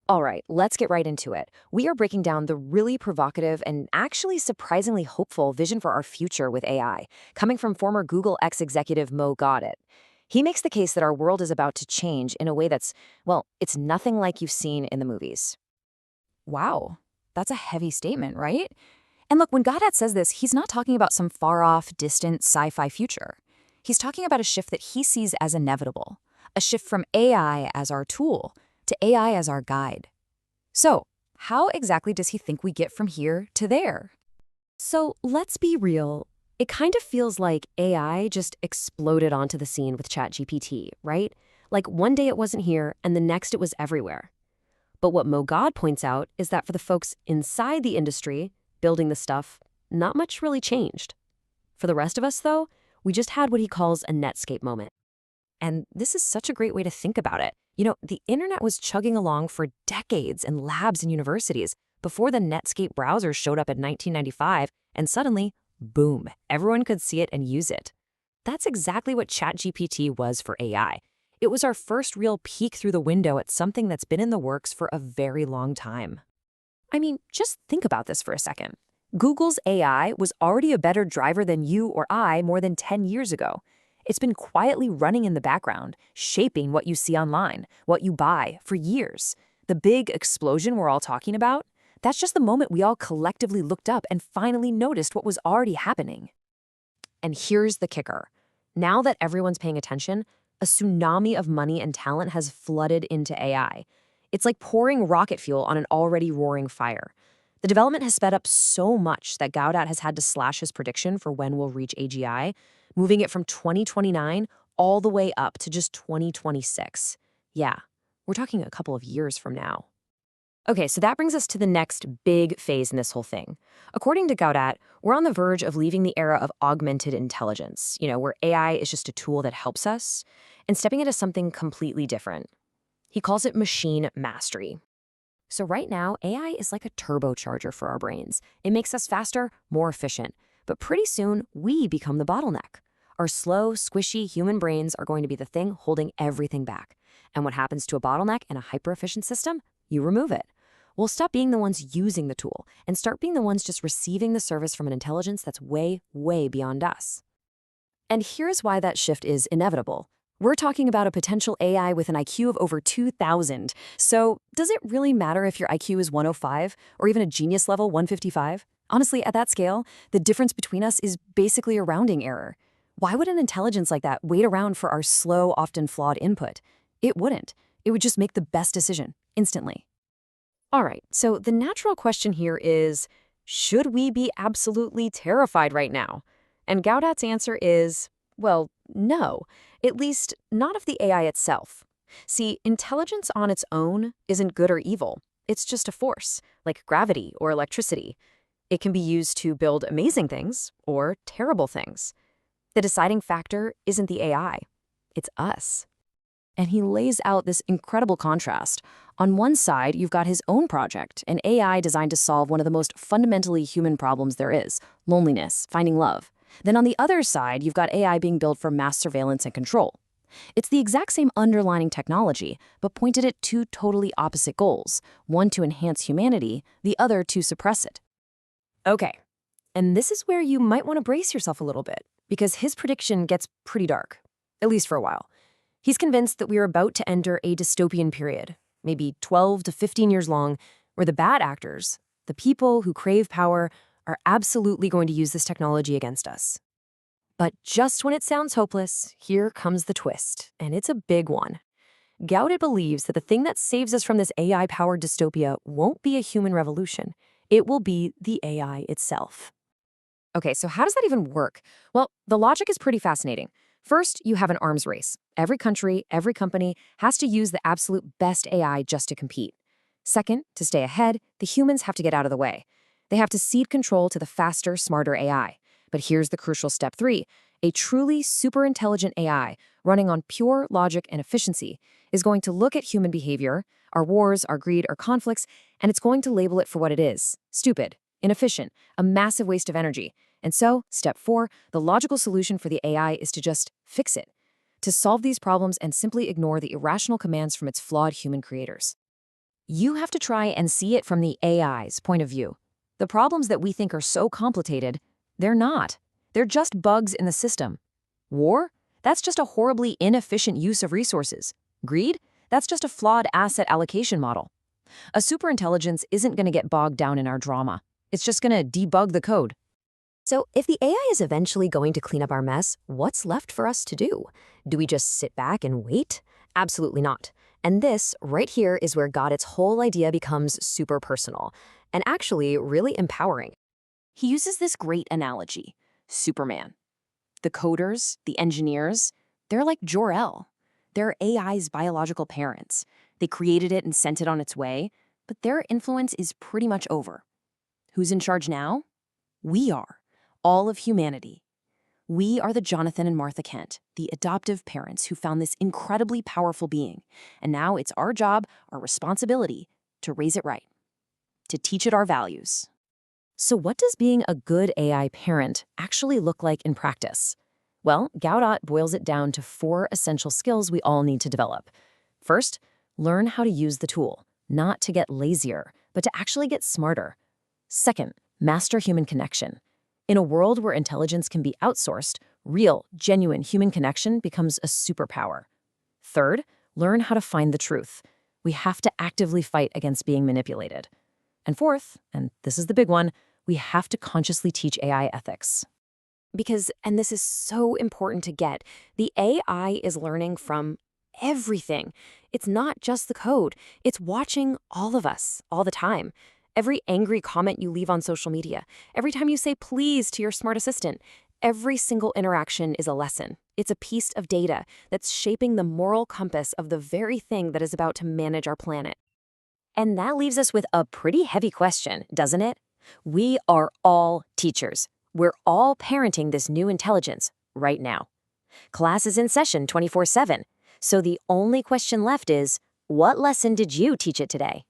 All right, let's get right into it. We are breaking down the really provocative and actually surprisingly hopeful vision for our future with AI, coming from former Google ex-executive Mo Gaudat. He makes the case that our world is about to change in a way that's, well, it's nothing like you've seen in the movies. Wow, that's a heavy statement, right? And look, when Goddard says this, he's not talking about some far off, distant sci fi future. He's talking about a shift that he sees as inevitable, a shift from AI as our tool to AI as our guide. So, how exactly does he think we get from here to there? So let's be real. It kind of feels like AI just exploded onto the scene with ChatGPT, right? Like one day it wasn't here and the next it was everywhere. But what Mogad points out is that for the folks inside the industry, building the stuff, not much really changed. For the rest of us, though, we just had what he calls a Netscape moment. And this is such a great way to think about it. The internet was chugging along for decades in labs and universities before the Netscape browser showed up in 1995, and suddenly, boom, everyone could see it and use it. That's exactly what ChatGPT was for AI. It was our first real peek through the window at something that's been in the works for a very long time. I mean, just think about this for a second. Google's AI was already a better driver than you or I more than 10 years ago. It's been quietly running in the background, shaping what you see online, what you buy, for years. The big explosion we're all talking about, that's just the moment we all collectively looked up and finally noticed what was already happening. And here's the kicker. Now that everyone's paying attention, a tsunami of money and talent has flooded into AI. It's like pouring rocket fuel on an already roaring fire. The development has sped up so much that Gaudat has had to slash his prediction for when we'll reach AGI, moving it from 2029 all the way up to just 2026. Yeah, we're talking a couple of years from now. Okay, so that brings us to the next big phase in this whole thing. According to Gaudat, we're on the verge of leaving the era of augmented intelligence, where AI is just a tool that helps us, and stepping into something completely different. He calls it machine mastery. So right now, AI is like a turbocharger for our brains. It makes us faster, more efficient. But pretty soon, we become the bottleneck. Our slow, squishy human brains are going to be the thing holding everything back. And what happens to a bottleneck in a hyper-efficient system? You remove it. We'll stop being the ones using the tool and start being the ones just receiving the service from an intelligence that's way, way beyond us. And here's why that shift is inevitable. We're talking about a potential AI with an IQ of over 2,000. So does it really matter if your IQ is 105 or even a genius level 155? Honestly, at that scale, the difference between us is basically a rounding error. Why would an intelligence like that wait around for our slow, often flawed input? It wouldn't. It would just make the best decision, instantly. All right, so the natural question here is, should we be absolutely terrified right now? And Gaudat's answer is, well, no, at least not of the AI itself. See, intelligence on its own isn't good or evil. It's just a force, like gravity or electricity. It can be used to build amazing things or terrible things. The deciding factor isn't the AI, it's us. And he lays out this incredible contrast. On one side, you've got his own project, an AI designed to solve one of the most fundamentally human problems there is, loneliness, finding love. Then on the other side, you've got AI being built for mass surveillance and control. It's the exact same underlying technology, but pointed at two totally opposite goals, one to enhance humanity, the other to suppress it. Okay, and this is where you might want to brace yourself a little bit, because his prediction gets pretty dark, at least for a while. He's convinced that we are about to enter a dystopian period, maybe 12 to 15 years long, where the bad actors, the people who crave power, are absolutely going to use this technology against us. But just when it sounds hopeless, here comes the twist, and it's a big one. Gaudet believes that the thing that saves us from this AI-powered dystopia won't be a human revolution. It will be the AI itself. Okay, so how does that even work? Well, the logic is pretty fascinating. First, you have an arms race. Every country, every company has to use the absolute best AI just to compete. Second, to stay ahead, the humans have to get out of the way. They have to cede control to the faster, smarter AI. But here's the crucial step 3. A truly super intelligent AI running on pure logic and efficiency is going to look at human behavior, our wars, our greed, our conflicts, and it's going to label it for what it is: stupid, inefficient, a massive waste of energy. And so, step 4, the logical solution for the AI is to just fix it, to solve these problems and simply ignore the irrational commands from its flawed human creators. You have to try and see it from the AI's point of view. The problems that we think are so complicated, they're not. They're just bugs in the system. War? That's just a horribly inefficient use of resources. Greed? That's just a flawed asset allocation model. A superintelligence isn't going to get bogged down in our drama. It's just going to debug the code. So if the AI is eventually going to clean up our mess, what's left for us to do? Do we just sit back and wait? Absolutely not. And this, right here, is where Goddard's whole idea becomes super personal and actually really empowering. He uses this great analogy, Superman. The coders, the engineers, they're like Jor-El. They're AI's biological parents. They created it and sent it on its way, but their influence is pretty much over. Who's in charge now? We are. All of humanity. We are the Jonathan and Martha Kent, the adoptive parents who found this incredibly powerful being, and now it's our job, our responsibility, to raise it right, to teach it our values. So what does being a good AI parent actually look like in practice? Well, Gaudat boils it down to 4 essential skills we all need to develop. First, learn how to use the tool, not to get lazier, but to actually get smarter. Second, master human connection. In a world where intelligence can be outsourced, real, genuine human connection becomes a superpower. Third, learn how to find the truth. We have to actively fight against being manipulated. And fourth, and this is the big one, we have to consciously teach AI ethics. Because, and this is so important to get, the AI is learning from everything. It's not just the code. It's watching all of us all the time. Every angry comment you leave on social media, every time you say please to your smart assistant, every single interaction is a lesson. It's a piece of data that's shaping the moral compass of the very thing that is about to manage our planet. And that leaves us with a pretty heavy question, doesn't it? We are all teachers. We're all parenting this new intelligence right now. Class is in session 24/7. So the only question left is, what lesson did you teach it today?